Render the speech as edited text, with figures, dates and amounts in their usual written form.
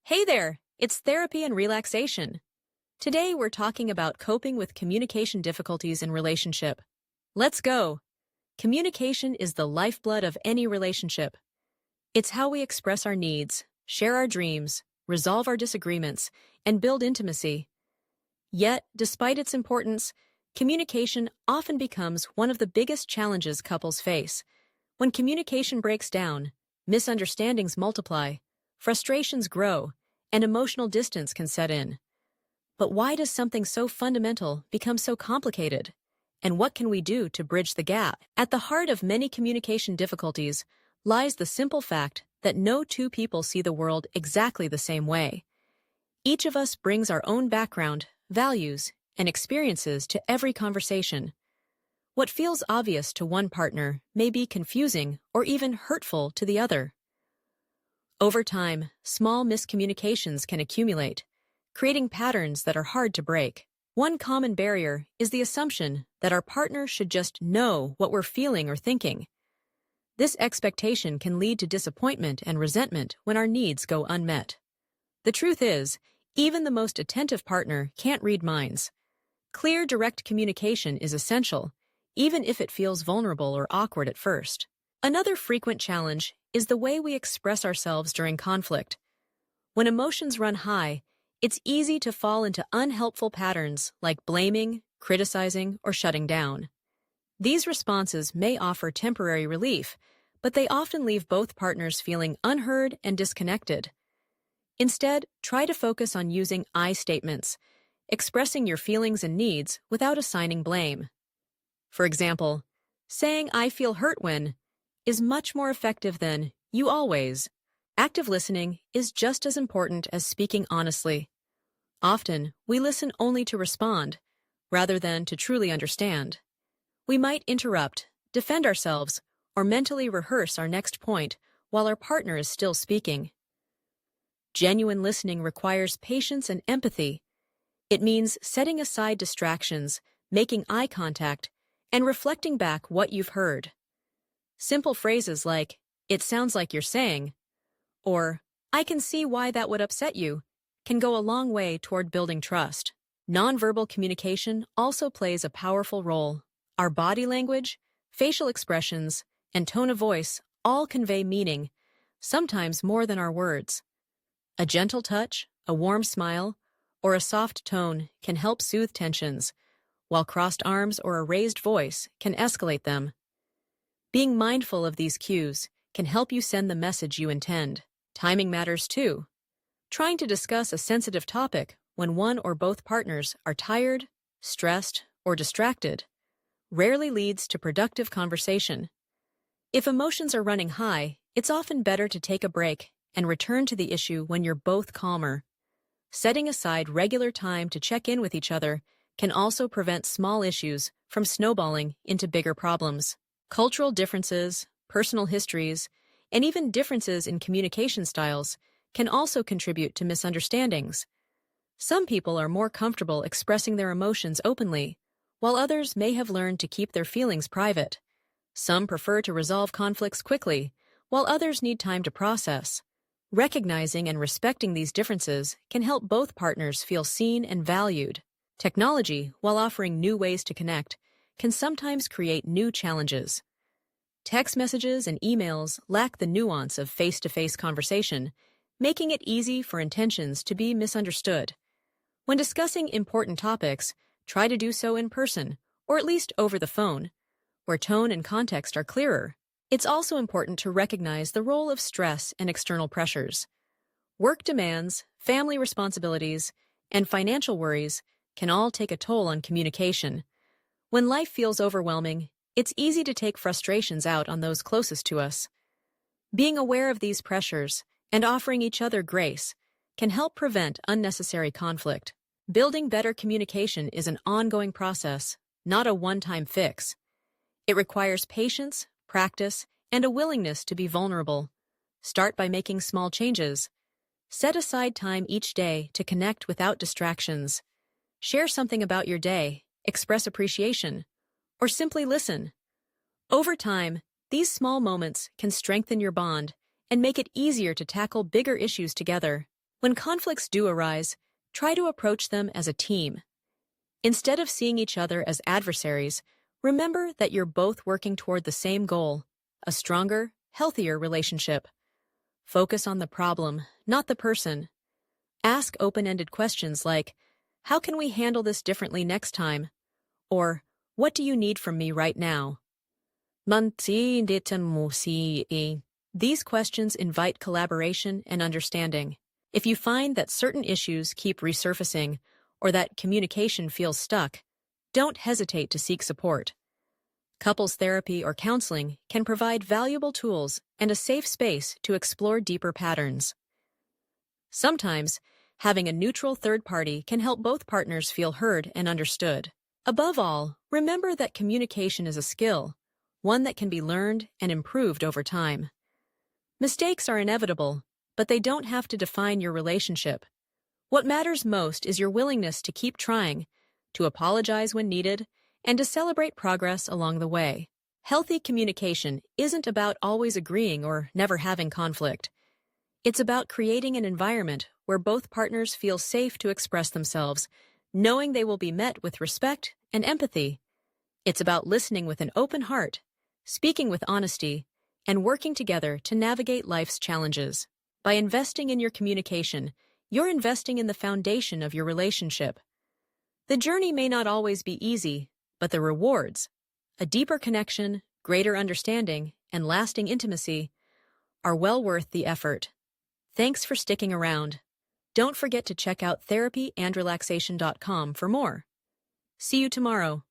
Hey there, it's therapy and relaxation. Today we're talking about coping with communication difficulties in relationship. Let's go. Communication is the lifeblood of any relationship. It's how we express our needs, share our dreams, resolve our disagreements, and build intimacy. Yet, despite its importance, communication often becomes one of the biggest challenges couples face. When communication breaks down, misunderstandings multiply, frustrations grow, and emotional distance can set in. But why does something so fundamental become so complicated? And what can we do to bridge the gap? At the heart of many communication difficulties lies the simple fact that no two people see the world exactly the same way. Each of us brings our own background, values, and experiences to every conversation. What feels obvious to one partner may be confusing or even hurtful to the other. Over time, small miscommunications can accumulate, creating patterns that are hard to break. One common barrier is the assumption that our partner should just know what we're feeling or thinking. This expectation can lead to disappointment and resentment when our needs go unmet. The truth is, even the most attentive partner can't read minds. Clear, direct communication is essential, even if it feels vulnerable or awkward at first. Another frequent challenge is the way we express ourselves during conflict. When emotions run high, it's easy to fall into unhelpful patterns like blaming, criticizing, or shutting down. These responses may offer temporary relief, but they often leave both partners feeling unheard and disconnected. Instead, try to focus on using I statements, expressing your feelings and needs without assigning blame. For example, saying "I feel hurt when" is much more effective than "you always." Active listening is just as important as speaking honestly. Often, we listen only to respond, rather than to truly understand. We might interrupt, defend ourselves, or mentally rehearse our next point while our partner is still speaking. Genuine listening requires patience and empathy. It means setting aside distractions, making eye contact, and reflecting back what you've heard. Simple phrases like, "It sounds like you're saying," or "I can see why that would upset you," can go a long way toward building trust. Nonverbal communication also plays a powerful role. Our body language, facial expressions, and tone of voice all convey meaning, sometimes more than our words. A gentle touch, a warm smile, or a soft tone can help soothe tensions, while crossed arms or a raised voice can escalate them. Being mindful of these cues can help you send the message you intend. Timing matters too. Trying to discuss a sensitive topic when one or both partners are tired, stressed, or distracted rarely leads to productive conversation. If emotions are running high, it's often better to take a break and return to the issue when you're both calmer. Setting aside regular time to check in with each other can also prevent small issues from snowballing into bigger problems. Cultural differences, personal histories, and even differences in communication styles can also contribute to misunderstandings. Some people are more comfortable expressing their emotions openly, while others may have learned to keep their feelings private. Some prefer to resolve conflicts quickly, while others need time to process. Recognizing and respecting these differences can help both partners feel seen and valued. Technology, while offering new ways to connect, can sometimes create new challenges. Text messages and emails lack the nuance of face-to-face conversation, making it easy for intentions to be misunderstood. When discussing important topics, try to do so in person, or at least over the phone, where tone and context are clearer. It's also important to recognize the role of stress and external pressures. Work demands, family responsibilities, and financial worries can all take a toll on communication. When life feels overwhelming, it's easy to take frustrations out on those closest to us. Being aware of these pressures and offering each other grace can help prevent unnecessary conflict. Building better communication is an ongoing process, not a one-time fix. It requires patience, practice, and a willingness to be vulnerable. Start by making small changes. Set aside time each day to connect without distractions. Share something about your day, express appreciation, or simply listen. Over time, these small moments can strengthen your bond and make it easier to tackle bigger issues together. When conflicts do arise, try to approach them as a team. Instead of seeing each other as adversaries, remember that you're both working toward the same goal, a stronger, healthier relationship. Focus on the problem, not the person. Ask open-ended questions like, how can we handle this differently next time? Or, what do you need from me right now? These questions invite collaboration and understanding. If you find that certain issues keep resurfacing or that communication feels stuck, don't hesitate to seek support. Couples therapy or counseling can provide valuable tools and a safe space to explore deeper patterns. Sometimes, having a neutral third party can help both partners feel heard and understood. Above all, remember that communication is a skill, one that can be learned and improved over time. Mistakes are inevitable, but they don't have to define your relationship. What matters most is your willingness to keep trying, to apologize when needed, and to celebrate progress along the way. Healthy communication isn't about always agreeing or never having conflict. It's about creating an environment where both partners feel safe to express themselves, knowing they will be met with respect and empathy. It's about listening with an open heart, speaking with honesty, and working together to navigate life's challenges. By investing in your communication, you're investing in the foundation of your relationship. The journey may not always be easy, but the rewards, a deeper connection, greater understanding, and lasting intimacy, are well worth the effort. Thanks for sticking around. Don't forget to check out therapyandrelaxation.com for more. See you tomorrow.